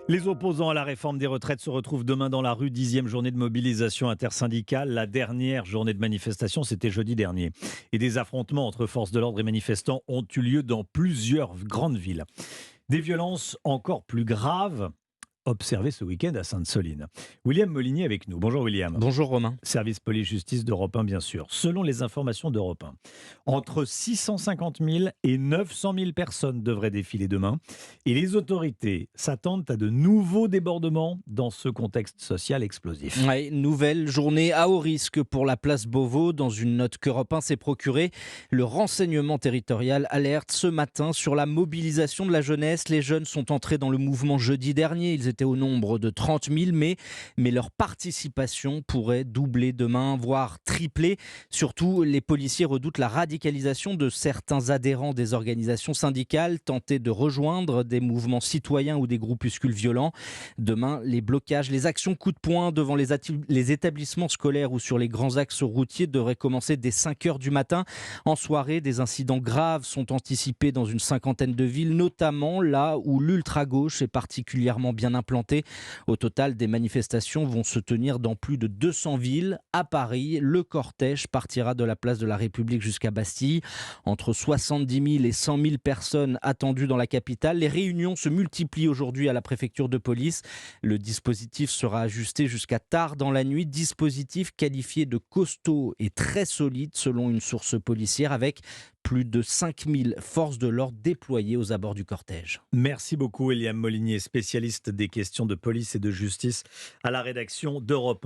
Les opposants à la réforme des retraites se retrouvent demain dans la rue, 10e journée de mobilisation intersyndicale. La dernière journée de manifestation, c'était jeudi dernier. Et des affrontements entre forces de l'ordre et manifestants ont eu lieu dans plusieurs grandes villes. Des violences encore plus graves observées ce week-end à Sainte-Soline. William Molinier avec nous. Bonjour William. Bonjour Romain. Service police-justice d'Europe 1, bien sûr. Selon les informations d'Europe 1, entre 650 000 et 900 000 personnes devraient défiler demain. Et les autorités s'attendent à de nouveaux débordements dans ce contexte social explosif. Ouais, nouvelle journée à haut risque pour la place Beauvau. Dans une note qu'Europe 1 s'est procurée, le renseignement territorial alerte ce matin sur la mobilisation de la jeunesse. Les jeunes sont entrés dans le mouvement jeudi dernier. Ils étaient au nombre de 30 000, mais leur participation pourrait doubler demain, voire tripler. Surtout, les policiers redoutent la radicalisation de certains adhérents des organisations syndicales tentés de rejoindre des mouvements citoyens ou des groupuscules violents. Demain, les blocages, les actions coup de poing devant les établissements scolaires ou sur les grands axes routiers devraient commencer dès 5 heures du matin. En soirée, des incidents graves sont anticipés dans une cinquantaine de villes, notamment là où l'ultra-gauche est particulièrement bien implantée. Au total, des manifestations vont se tenir dans plus de 200 villes. À Paris, le cortège partira de la place de la République jusqu'à Bastille. Entre 70 000 et 100 000 personnes attendues dans la capitale. Les réunions se multiplient aujourd'hui à la préfecture de police. Le dispositif sera ajusté jusqu'à tard dans la nuit. Dispositif qualifié de costaud et très solide selon une source policière, avec plus de 5000 forces de l'ordre déployées aux abords du cortège. Merci beaucoup William Molinier, spécialiste des questions de police et de justice à la rédaction d'Europe 1.